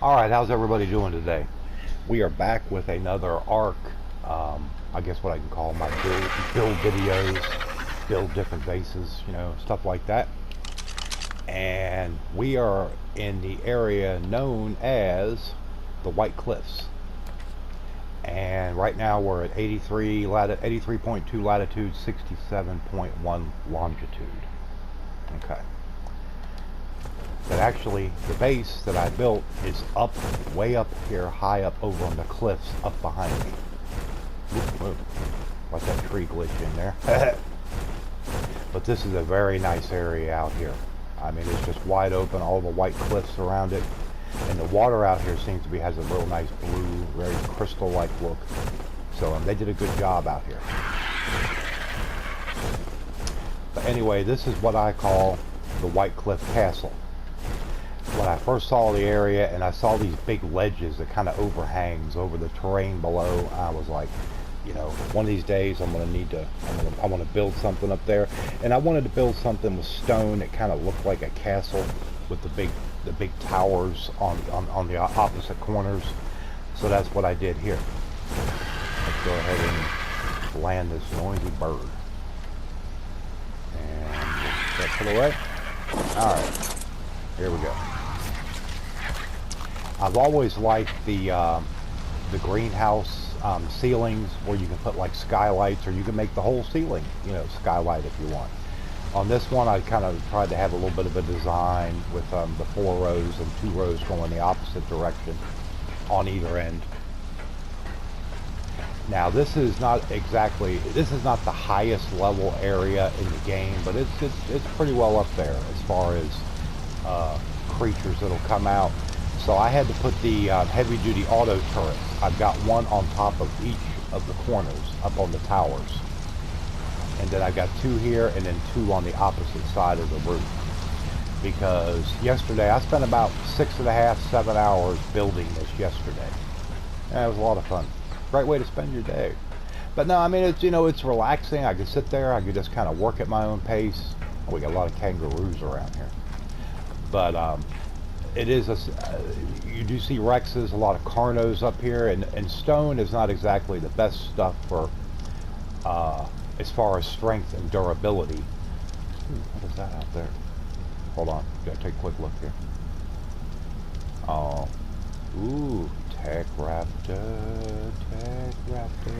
Alright, how's everybody doing today? We are back with another ARC, I guess what I can call my build videos, build different bases, you know, stuff like that. And we are in the area known as the White Cliffs. And right now we're at 83.2 latitude, 67.1 longitude. Okay. But actually, the base that I built is up, way up here, high up over on the cliffs up behind me. Ooh, let that tree glitch in there. But this is a very nice area out here. I mean, it's just wide open, all the white cliffs around it. And the water out here seems to be, has a real nice blue, very crystal-like look. So they did a good job out here. But anyway, this is what I call the White Cliff Castle. When I first saw the area and I saw these big ledges that kind of overhangs over the terrain below, I was like, you know, one of these days I want to build something up there. And I wanted to build something with stone that kind of looked like a castle with the big towers on the opposite corners. So that's what I did here. Let's go ahead and land this noisy bird. And that put away. Alright, here we go. I've always liked the greenhouse ceilings where you can put like skylights, or you can make the whole ceiling, you know, skylight if you want. On this one, I kind of tried to have a little bit of a design with the 4 rows and 2 rows going the opposite direction on either end. Now this is not the highest level area in the game, but it's pretty well up there as far as creatures that'll come out. So I had to put the heavy duty auto turrets. I've got one on top of each of the corners up on the towers. And then I've got 2 here and then 2 on the opposite side of the roof. Because yesterday, I spent about 6.5, 7 hours building this yesterday. And it was a lot of fun. Great way to spend your day. But no, I mean, it's, you know, it's relaxing. I could sit there, I could just kind of work at my own pace. We got a lot of kangaroos around here. But it is you do see Rexes, a lot of Carnos up here, and stone is not exactly the best stuff for as far as strength and durability. Ooh, what is that out there? Hold on, gotta take a quick look here. Oh, ooh, Tech Raptor,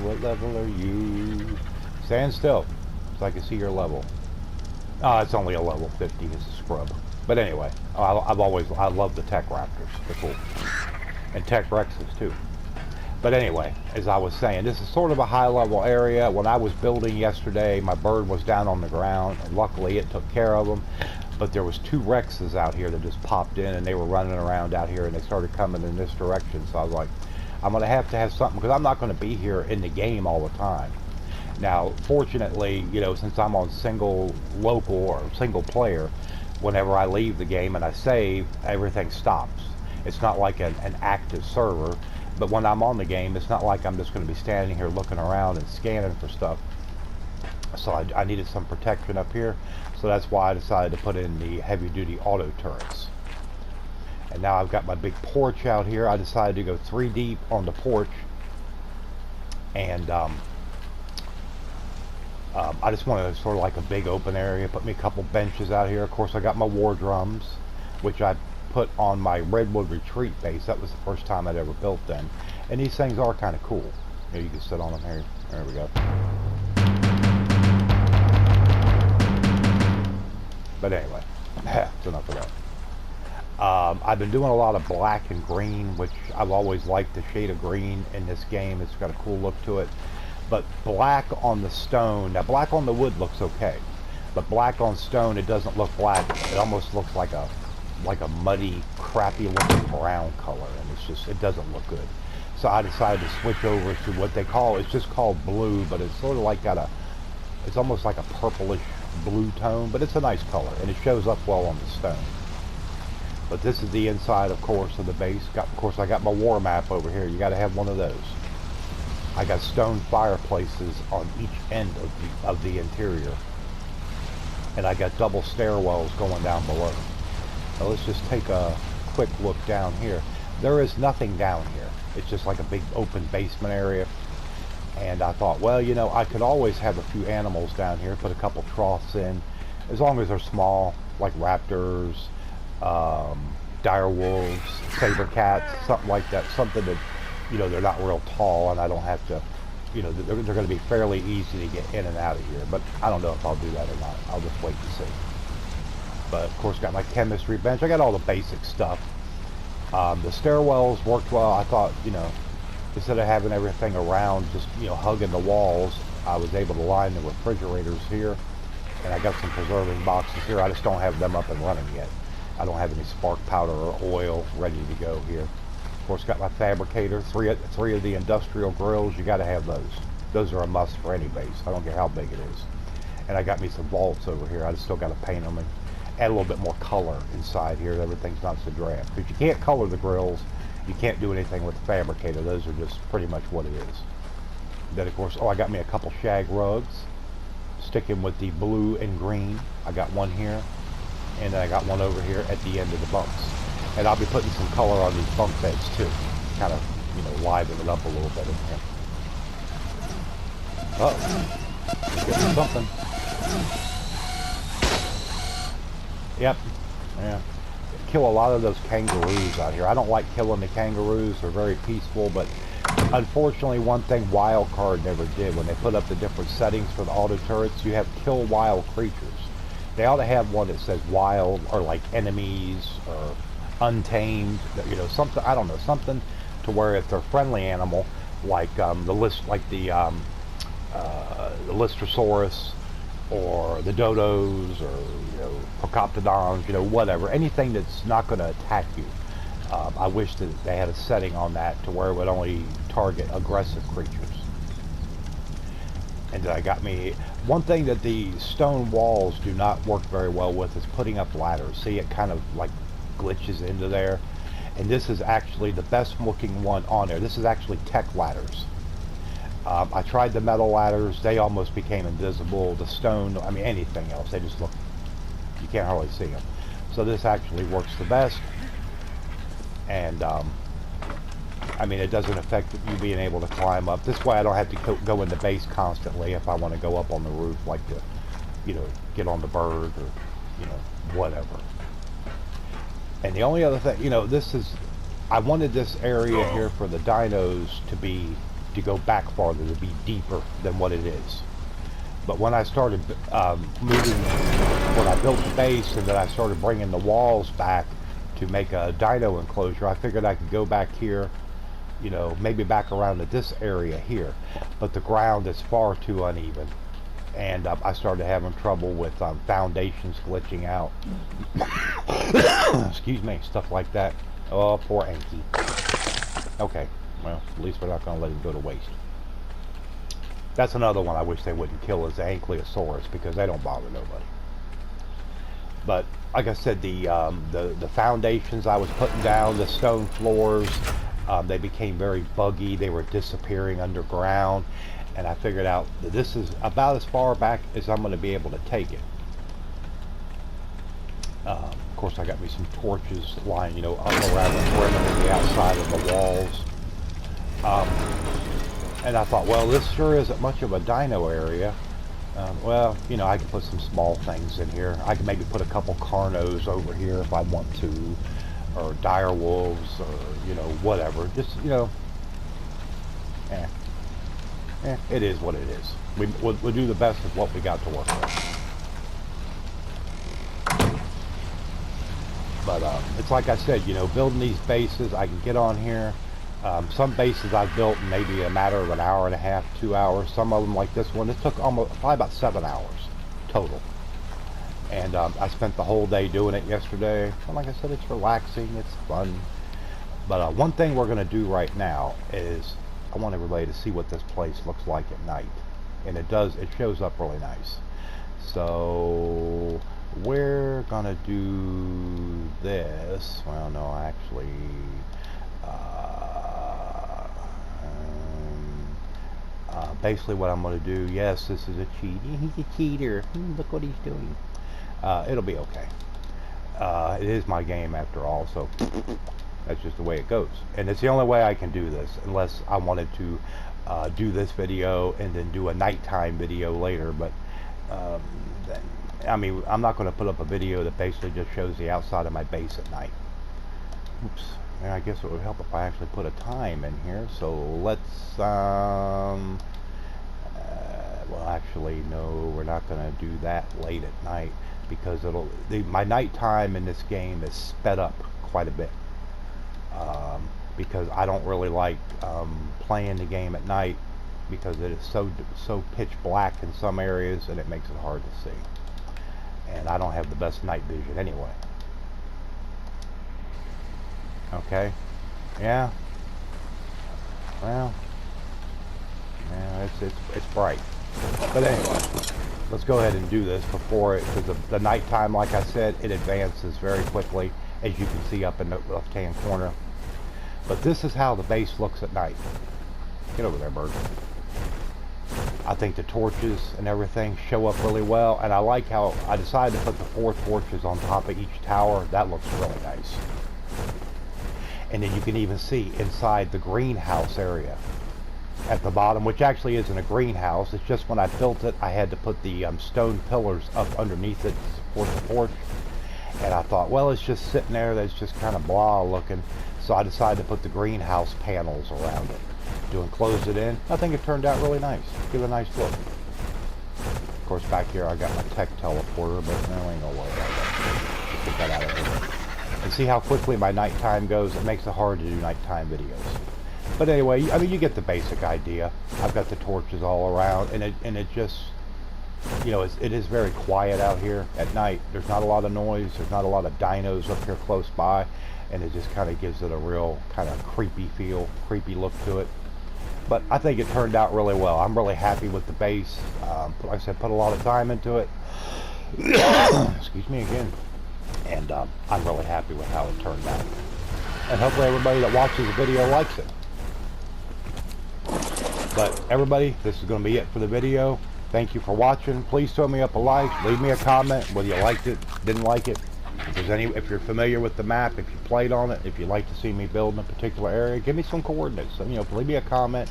what level are you? Stand still, so I can see your level. It's only a level 50, it's a scrub. But anyway, I love the Tech Raptors. They're cool. And Tech Rexes too. But anyway, as I was saying, this is sort of a high level area. When I was building yesterday, my bird was down on the ground, and luckily it took care of them. But there was 2 Rexes out here that just popped in, and they were running around out here, and they started coming in this direction. So I was like, I'm going to have something, because I'm not going to be here in the game all the time. Now, fortunately, you know, since I'm on single local or single player, whenever I leave the game and I save, everything stops. It's not like an active server, but when I'm on the game, it's not like I'm just going to be standing here looking around and scanning for stuff. So I needed some protection up here, so that's why I decided to put in the heavy-duty auto turrets. And now I've got my big porch out here. I decided to go 3 deep on the porch, and I just wanted sort of like a big open area. Put me a couple benches out here. Of course, I got my war drums, which I put on my Redwood Retreat base. That was the first time I'd ever built them. And these things are kind of cool. You know, you can sit on them here. There we go. But anyway, that's enough of that. I've been doing a lot of black and green, which I've always liked the shade of green in this game. It's got a cool look to it. But black on the stone, now black on the wood looks okay, but black on stone, it doesn't look black. It almost looks like a muddy, crappy looking brown color, and it doesn't look good. So I decided to switch over to what they call, it's just called blue, but it's sort of like it's almost like a purplish blue tone, but it's a nice color, and it shows up well on the stone. But this is the inside, of course, of the base. Of course, I got my war map over here. You got to have one of those. I got stone fireplaces on each end of the interior, and I got double stairwells going down below. Now let's just take a quick look down here. there is nothing down here. It's just like a big open basement area. And I thought, well, you know, I could always have a few animals down here, put a couple troughs in, as long as they're small, like raptors, dire wolves, saber cats, something like that, something that, you know, they're not real tall, and I don't have to, you know, they're going to be fairly easy to get in and out of here. But I don't know if I'll do that or not. I'll just wait and see. But of course, got my chemistry bench. I got all the basic stuff. The stairwells worked well. I thought, you know, instead of having everything around just, you know, hugging the walls, I was able to line the refrigerators here, and I got some preserving boxes here. I just don't have them up and running yet. I don't have any spark powder or oil ready to go here. Of course, got my fabricator, three of the industrial grills. You got to have those. Those are a must for any base. I don't care how big it is. And I got me some vaults over here. I just still got to paint them and add a little bit more color inside here. Everything's not so drab. Because you can't color the grills. You can't do anything with the fabricator. Those are just pretty much what it is. Then, of course, I got me a couple shag rugs. Sticking with the blue and green. I got one here. And then I got one over here at the end of the bunks. And I'll be putting some color on these bunk beds too. Kind of, you know, liven it up a little bit in here. Uh-oh. Getting something. Yep. Yeah. Kill a lot of those kangaroos out here. I don't like killing the kangaroos. They're very peaceful, but unfortunately, one thing Wildcard never did, when they put up the different settings for the auto turrets, you have kill wild creatures. They ought to have one that says wild, or like enemies, or untamed, you know, something, I don't know, something to where if they're friendly animal, like the Lystrosaurus, or the dodos, or, you know, procoptodons, you know, whatever, anything that's not going to attack you. I wish that they had a setting on that to where it would only target aggressive creatures. And then I got me, one thing that the stone walls do not work very well with is putting up ladders. See, it kind of like glitches into there. And this is actually the best looking one on there. This is actually tech ladders. I tried the metal ladders. They almost became invisible. The stone, I mean anything else, they just look, you can't hardly see them. So this actually works the best. And I mean, it doesn't affect you being able to climb up. This way I don't have to go in the base constantly if I want to go up on the roof, like to, you know, get on the bird or, you know, whatever. And the only other thing, you know, this is, I wanted this area here for the dinos to go back farther, to be deeper than what it is. But when I started when I built the base and then I started bringing the walls back to make a dino enclosure, I figured I could go back here, you know, maybe back around to this area here. But the ground is far too uneven. And I started having trouble with foundations glitching out. Excuse me, stuff like that. Oh, poor Anki. Okay, well, at least we're not going to let him go to waste. That's another one I wish they wouldn't kill, is the Ankylosaurus, because they don't bother nobody. But like I said, the foundations I was putting down, the stone floors, they became very buggy. They were disappearing underground, and I figured out that this is about as far back as I'm going to be able to take it. Of course, I got me some torches lying, you know, up around the perimeter, the outside of the walls. And I thought, well, this sure isn't much of a dino area. Well, you know, I can put some small things in here. I can maybe put a couple carnos over here if I want to, or dire wolves, or, you know, whatever. Just, you know, it is what it is. We'll do the best of what we got to work with. But it's like I said, you know, building these bases, I can get on here. Some bases I've built in maybe a matter of an hour and a half, 2 hours. Some of them, like this one, it took probably about 7 hours total. And I spent the whole day doing it yesterday. And like I said, it's relaxing, it's fun. But one thing we're going to do right now is I want everybody to see what this place looks like at night. And it shows up really nice. So we're going to do this. Well, no, actually... basically what I'm going to do, yes, this is a cheat. He's a cheater. Look what he's doing. It'll be okay. It is my game after all, so That's just the way it goes. And it's the only way I can do this, unless I wanted to do this video and then do a nighttime video later. But um, I mean, I'm not going to put up a video that basically just shows the outside of my base at night. Oops. And I guess it would help if I actually put a time in here. So let's, well, actually, no, we're not going to do that late at night, because my nighttime in this game is sped up quite a bit. Because I don't really like playing the game at night, because it is so pitch black in some areas, and it makes it hard to see. And I don't have the best night vision anyway. Okay. Yeah. Well. Yeah, it's bright. But anyway, let's go ahead and do this before it, because the nighttime, like I said, it advances very quickly, as you can see up in the left-hand corner. But this is how the base looks at night. Get over there, bird. I think the torches and everything show up really well, and I like how I decided to put the 4 torches on top of each tower. That looks really nice. And then you can even see inside the greenhouse area at the bottom, which actually isn't a greenhouse. It's just when I built it, I had to put the stone pillars up underneath it to support the porch. And I thought, well, it's just sitting there. That's just kind of blah looking. So I decided to put the greenhouse panels around it to enclose it in. I think it turned out really nice. Give it a nice look. Of course, back here I got my tech teleporter, but there ain't no way Just get that out of here. And see how quickly my nighttime goes? It makes it hard to do nighttime videos. But anyway, I mean, you get the basic idea. I've got the torches all around, and it just, you know, it is very quiet out here at night. There's not a lot of noise. There's not a lot of dinos up here close by, and it just kind of gives it a real kind of creepy feel, creepy look to it. But I think it turned out really well. I'm really happy with the base. Like I said, put a lot of time into it. Excuse me again. And I'm really happy with how it turned out. And hopefully everybody that watches the video likes it. But everybody, this is going to be it for the video. Thank you for watching. Please throw me up a like. Leave me a comment whether you liked it, didn't like it. If you're familiar with the map, if you played on it, if you'd like to see me build in a particular area, give me some coordinates. So, you know, leave me a comment.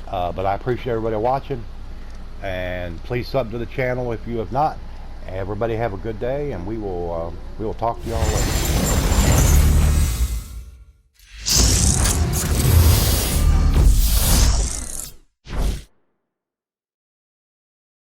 But I appreciate everybody watching. And please sub to the channel if you have not. Everybody have a good day, and we will talk to y'all later.